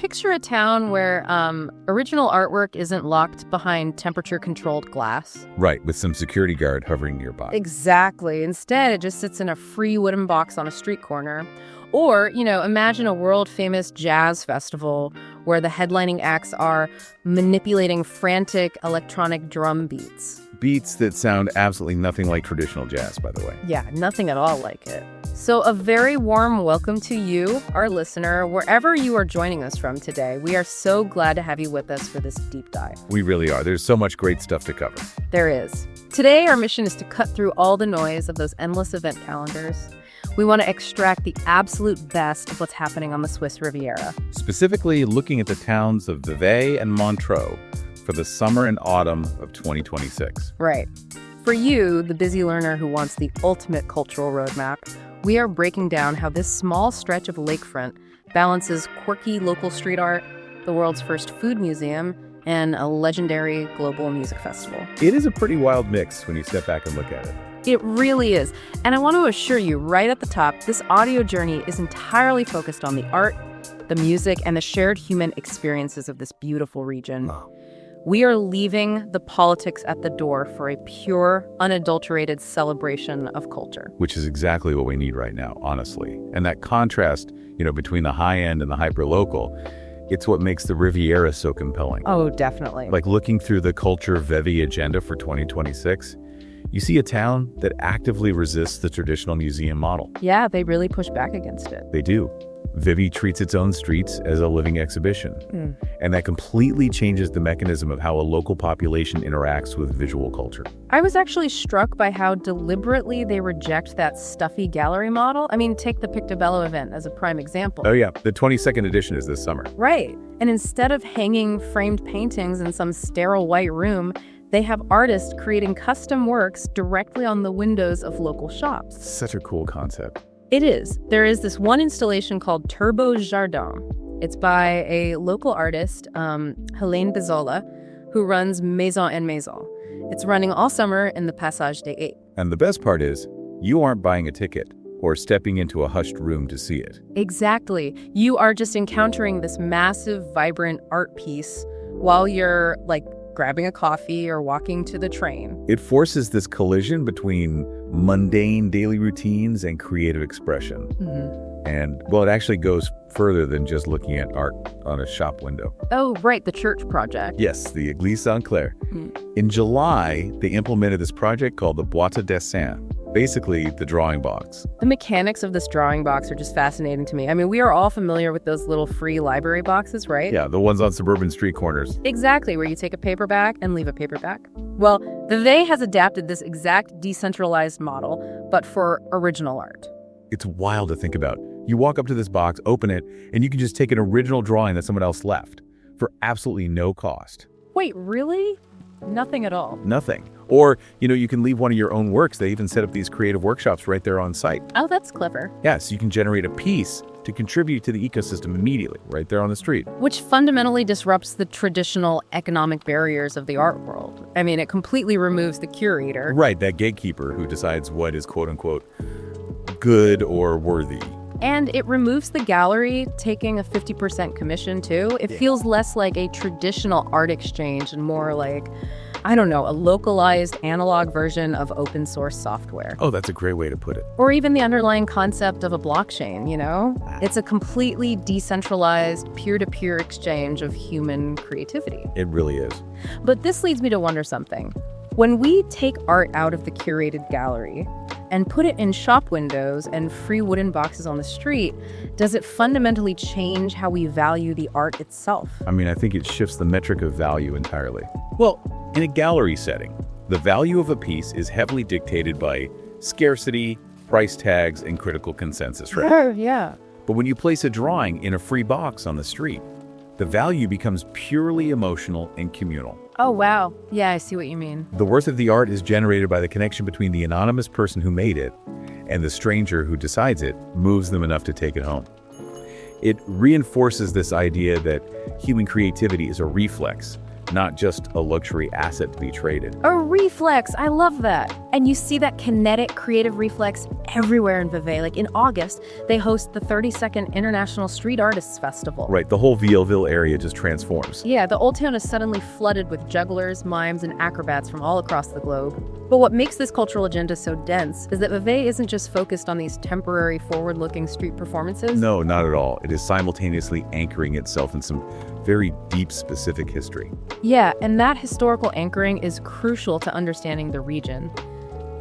picture a town where original artwork isn't locked behind temperature-controlled glass. Right, with some security guard hovering nearby. Exactly. Instead, it just sits in a free wooden box on a street corner. Or, imagine a world-famous jazz festival where the headlining acts are manipulating frantic electronic drum beats. Beats that sound absolutely nothing like traditional jazz, by the way. Yeah, nothing at all like it. So a very warm welcome to you, our listener, wherever you are joining us from today. We are so glad to have you with us for this deep dive. We really are. There's so much great stuff to cover. There is. Today, our mission is to cut through all the noise of those endless event calendars. We want to extract the absolute best of what's happening on the Swiss Riviera. Specifically, looking at the towns of Vevey and Montreux for the summer and autumn of 2026. Right. For you, the busy learner who wants the ultimate cultural roadmap, we are breaking down how this small stretch of lakefront balances quirky local street art, the world's first food museum, and a legendary global music festival. It is a pretty wild mix when you step back and look at it. It really is. And I want to assure you right at the top, this audio journey is entirely focused on the art, the music, and the shared human experiences of this beautiful region. Wow. We are leaving the politics at the door for a pure, unadulterated celebration of culture. Which is exactly what we need right now, honestly. And that contrast, between the high end and the hyper-local, it's what makes the Riviera so compelling. Oh, definitely. Like looking through the culture Vevey agenda for 2026, you see a town that actively resists the traditional museum model. Yeah, they really push back against it. They do. Vevey treats its own streets as a living exhibition. And that completely changes the mechanism of how a local population interacts with visual culture. I was actually struck by how deliberately they reject that stuffy gallery model. I mean, take the Pictobello event as a prime example. Oh yeah, the 22nd edition is this summer. Right. And instead of hanging framed paintings in some sterile white room, they have artists creating custom works directly on the windows of local shops. Such a cool concept. It is. There is this one installation called Turbo Jardin. It's by a local artist, Helene Bezola, who runs Maison en Maison. It's running all summer in the Passage des Eight. And the best part is, you aren't buying a ticket or stepping into a hushed room to see it. Exactly. You are just encountering this massive, vibrant art piece while you're, grabbing a coffee or walking to the train. It forces this collision between mundane daily routines and creative expression. And, it actually goes further than just looking at art on a shop window. Oh, right, the church project. Yes, the Église Saint-Clair. In July, they implemented this project called the Boîte à Dessin, basically the drawing box. The mechanics of this drawing box are just fascinating to me. I mean, we are all familiar with those little free library boxes, right? Yeah, the ones on suburban street corners. Exactly, where you take a paperback and leave a paperback. Well, Vevey has adapted this exact decentralized model, but for original art. It's wild to think about. You walk up to this box, open it, and you can just take an original drawing that someone else left for absolutely no cost. Wait, really? Nothing at all? Nothing. Or, you can leave one of your own works. They even set up these creative workshops right there on site. Oh, that's clever. Yeah, so you can generate a piece to contribute to the ecosystem immediately, right there on the street. Which fundamentally disrupts the traditional economic barriers of the art world. I mean, it completely removes the curator. Right, that gatekeeper who decides what is quote-unquote good or worthy. And it removes the gallery taking a 50% commission, too. It feels less like a traditional art exchange and more like, a localized analog version of open source software. Oh, that's a great way to put it. Or even the underlying concept of a blockchain, It's a completely decentralized, peer-to-peer exchange of human creativity. It really is. But this leads me to wonder something. When we take art out of the curated gallery and put it in shop windows and free wooden boxes on the street, does it fundamentally change how we value the art itself? I think it shifts the metric of value entirely. Well, in a gallery setting, the value of a piece is heavily dictated by scarcity, price tags, and critical consensus, right? Yeah. But when you place a drawing in a free box on the street, the value becomes purely emotional and communal. Oh, wow. Yeah, I see what you mean. The worth of the art is generated by the connection between the anonymous person who made it and the stranger who decides it moves them enough to take it home. It reinforces this idea that human creativity is a reflex, not just a luxury asset to be traded. A reflex, I love that. And you see that kinetic creative reflex everywhere in Vevey. Like in August, they host the 32nd International Street Artists Festival. Right, the whole Vieilleville area just transforms. Yeah, the Old Town is suddenly flooded with jugglers, mimes, and acrobats from all across the globe. But what makes this cultural agenda so dense is that Vevey isn't just focused on these temporary, forward-looking street performances. No, not at all. It is simultaneously anchoring itself in some very deep, specific history. Yeah, and that historical anchoring is crucial to understanding the region.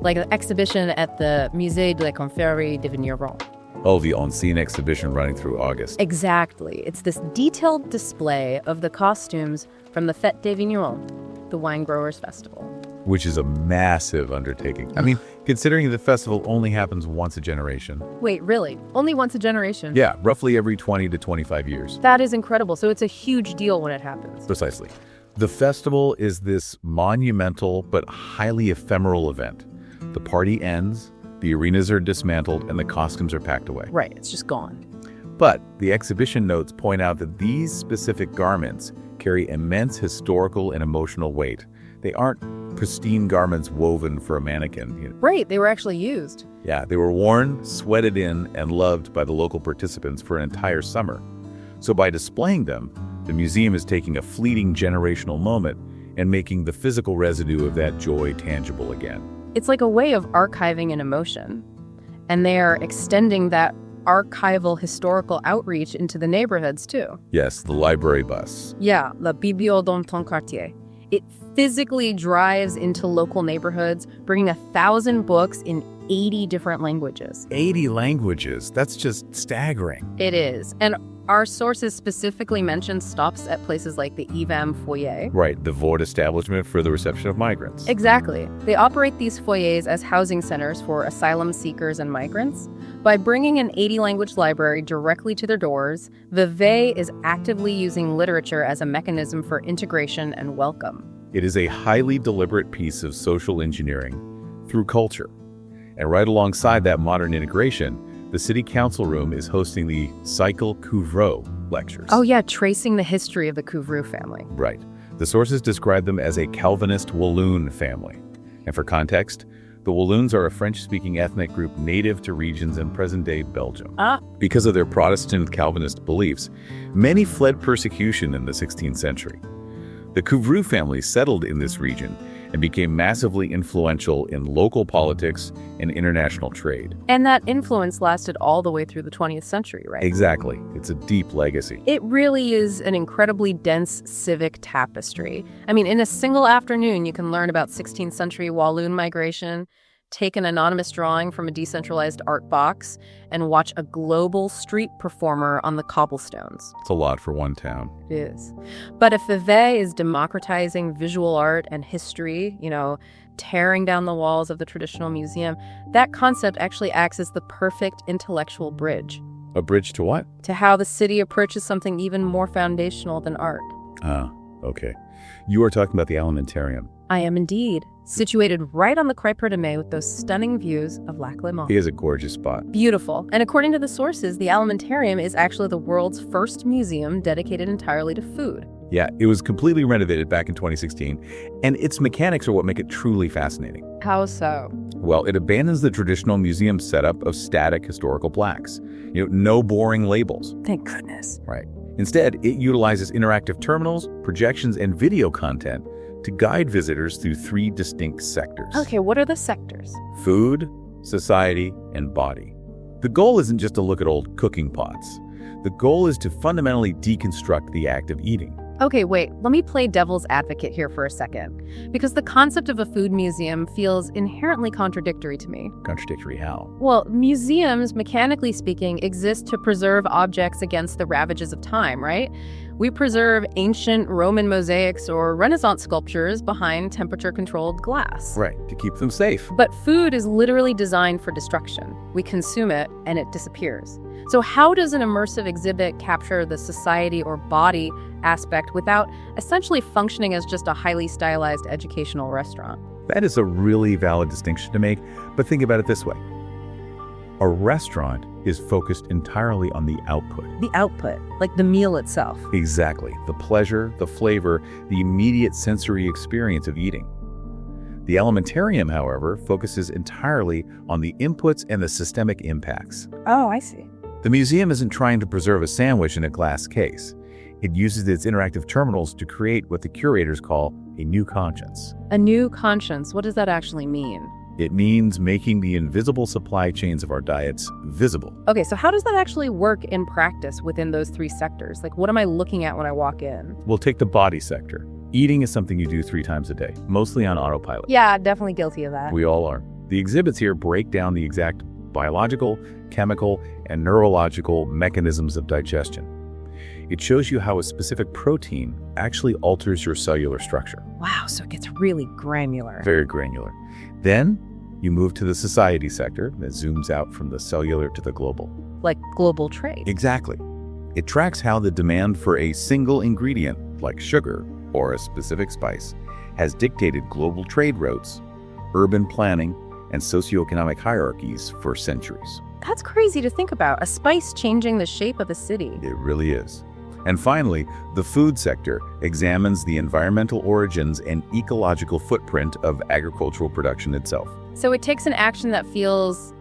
Like the exhibition at the Musée de la Confrérie de Vignerons. Oh, the on-scene exhibition running through August. Exactly. It's this detailed display of the costumes from the Fête des Vignerons, the Wine Growers Festival. Which is a massive undertaking. I mean, considering the festival only happens once a generation. Wait, really? Only once a generation? Yeah, roughly every 20 to 25 years. That is incredible. So it's a huge deal when it happens. Precisely. The festival is this monumental but highly ephemeral event. The party ends, the arenas are dismantled, and the costumes are packed away. Right, it's just gone. But the exhibition notes point out that these specific garments carry immense historical and emotional weight. They aren't pristine garments woven for a mannequin. Right, they were actually used. Yeah, they were worn, sweated in, and loved by the local participants for an entire summer. So by displaying them, the museum is taking a fleeting generational moment and making the physical residue of that joy tangible again. It's like a way of archiving an emotion. And they are extending that archival historical outreach into the neighborhoods too. Yes, the library bus. Yeah, la Biblio dans ton quartier. It physically drives into local neighborhoods, bringing 1,000 books in 80 different languages. 80 languages. That's just staggering. It is. And our sources specifically mention stops at places like the EVAM foyer. Right, the Vord establishment for the reception of migrants. Exactly. They operate these foyers as housing centers for asylum seekers and migrants. By bringing an 80-language library directly to their doors, Vevey is actively using literature as a mechanism for integration and welcome. It is a highly deliberate piece of social engineering through culture. And right alongside that modern integration, the City Council Room is hosting the Cycle Couvrot lectures. Oh yeah, tracing the history of the Couvrot family. Right. The sources describe them as a Calvinist Walloon family. And for context, the Walloons are a French-speaking ethnic group native to regions in present-day Belgium. Because of their Protestant Calvinist beliefs, many fled persecution in the 16th century. The Couvrot family settled in this region and became massively influential in local politics and international trade. And that influence lasted all the way through the 20th century, right? Exactly. It's a deep legacy. It really is an incredibly dense civic tapestry. I mean, in a single afternoon, you can learn about 16th century Walloon migration, take an anonymous drawing from a decentralized art box, and watch a global street performer on the cobblestones. It's a lot for one town. It is. But if Vevey is democratizing visual art and history, tearing down the walls of the traditional museum, that concept actually acts as the perfect intellectual bridge. A bridge to what? To how the city approaches something even more foundational than art. Ah, okay. You are talking about the Alimentarium. I am indeed. Situated right on the Crêpe de Mai with those stunning views of Lac Léman. It is a gorgeous spot. Beautiful. And according to the sources, the Alimentarium is actually the world's first museum dedicated entirely to food. Yeah, it was completely renovated back in 2016, and its mechanics are what make it truly fascinating. How so? Well, it abandons the traditional museum setup of static historical plaques. No boring labels. Thank goodness. Right. Instead, it utilizes interactive terminals, projections, and video content to guide visitors through 3 distinct sectors. Okay, what are the sectors? Food, society, and body. The goal isn't just to look at old cooking pots. The goal is to fundamentally deconstruct the act of eating. Okay, wait, let me play devil's advocate here for a second. Because the concept of a food museum feels inherently contradictory to me. Contradictory how? Well, museums, mechanically speaking, exist to preserve objects against the ravages of time, right? We preserve ancient Roman mosaics or Renaissance sculptures behind temperature-controlled glass. Right, to keep them safe. But food is literally designed for destruction. We consume it, and it disappears. So how does an immersive exhibit capture the society or body aspect without essentially functioning as just a highly stylized educational restaurant? That is a really valid distinction to make, but think about it this way. A restaurant is focused entirely on the output. The output, like the meal itself. Exactly. The pleasure, the flavor, the immediate sensory experience of eating. The alimentarium, however, focuses entirely on the inputs and the systemic impacts. Oh, I see. The museum isn't trying to preserve a sandwich in a glass case. It uses its interactive terminals to create what the curators call a new conscience. A new conscience, what does that actually mean? It means making the invisible supply chains of our diets visible. Okay, so how does that actually work in practice within those three sectors? Like, what am I looking at when I walk in? We'll take the body sector. Eating is something you do 3 times a day, mostly on autopilot. Yeah, definitely guilty of that. We all are. The exhibits here break down the exact biological, chemical, and neurological mechanisms of digestion. It shows you how a specific protein actually alters your cellular structure. Wow, so it gets really granular. Very granular. Then you move to the society sector that zooms out from the cellular to the global. Like global trade. Exactly. It tracks how the demand for a single ingredient, like sugar or a specific spice, has dictated global trade routes, urban planning, and socioeconomic hierarchies for centuries. That's crazy to think about, a spice changing the shape of a city. It really is. And finally, the food sector examines the environmental origins and ecological footprint of agricultural production itself. So it takes an action that feels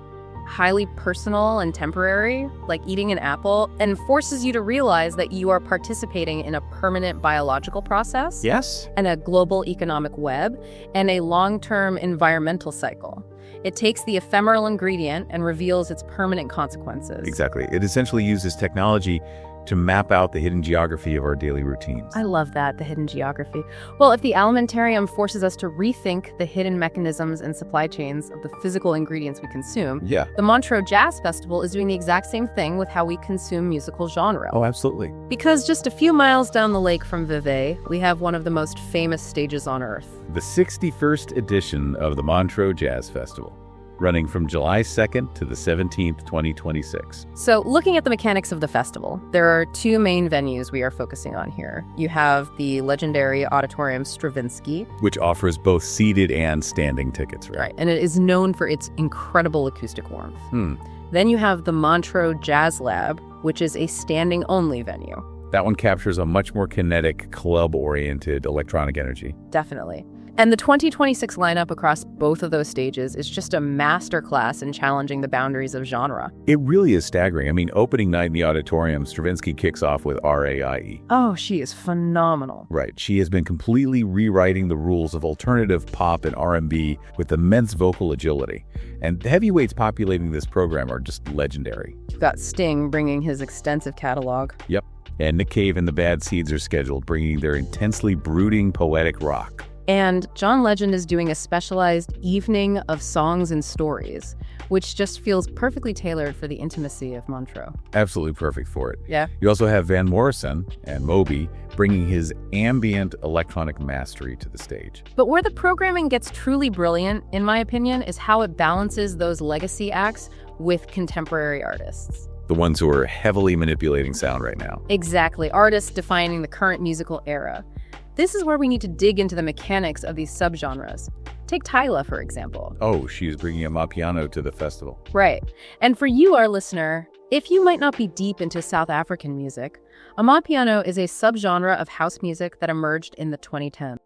highly personal and temporary, like eating an apple, and forces you to realize that you are participating in a permanent biological process. Yes. And a global economic web, and a long-term environmental cycle. It takes the ephemeral ingredient and reveals its permanent consequences. Exactly. It essentially uses technology to map out the hidden geography of our daily routines. I love that, the hidden geography. Well, if the alimentarium forces us to rethink the hidden mechanisms and supply chains of the physical ingredients we consume, the Montreux Jazz Festival is doing the exact same thing with how we consume musical genre. Oh, absolutely. Because just a few miles down the lake from Vevey, we have one of the most famous stages on Earth. The 61st edition of the Montreux Jazz Festival, running from July 2nd to the 17th, 2026. So looking at the mechanics of the festival, there are 2 main venues we are focusing on here. You have the legendary Auditorium Stravinsky, which offers both seated and standing tickets, right? And it is known for its incredible acoustic warmth. Then you have the Montreux Jazz Lab, which is a standing-only venue. That one captures a much more kinetic, club-oriented electronic energy. Definitely. And the 2026 lineup across both of those stages is just a masterclass in challenging the boundaries of genre. It really is staggering. I mean, opening night in the Auditorium, Stravinsky kicks off with RAIE. Oh, she is phenomenal. Right. She has been completely rewriting the rules of alternative pop and R&B with immense vocal agility. And the heavyweights populating this program are just legendary. You've got Sting bringing his extensive catalog. Yep. And Nick Cave and the Bad Seeds are scheduled, bringing their intensely brooding poetic rock. And John Legend is doing a specialized evening of songs and stories, which just feels perfectly tailored for the intimacy of Montreux. Absolutely perfect for it. Yeah. You also have Van Morrison and Moby bringing his ambient electronic mastery to the stage. But where the programming gets truly brilliant, in my opinion, is how it balances those legacy acts with contemporary artists. The ones who are heavily manipulating sound right now. Exactly. Artists defining the current musical era. This is where we need to dig into the mechanics of these subgenres. Take Tyla, for example. Oh, she is bringing a Mapiano to the festival. Right. And for you, our listener, if you might not be deep into South African music, Amapiano is a subgenre of house music that emerged in the 2010s.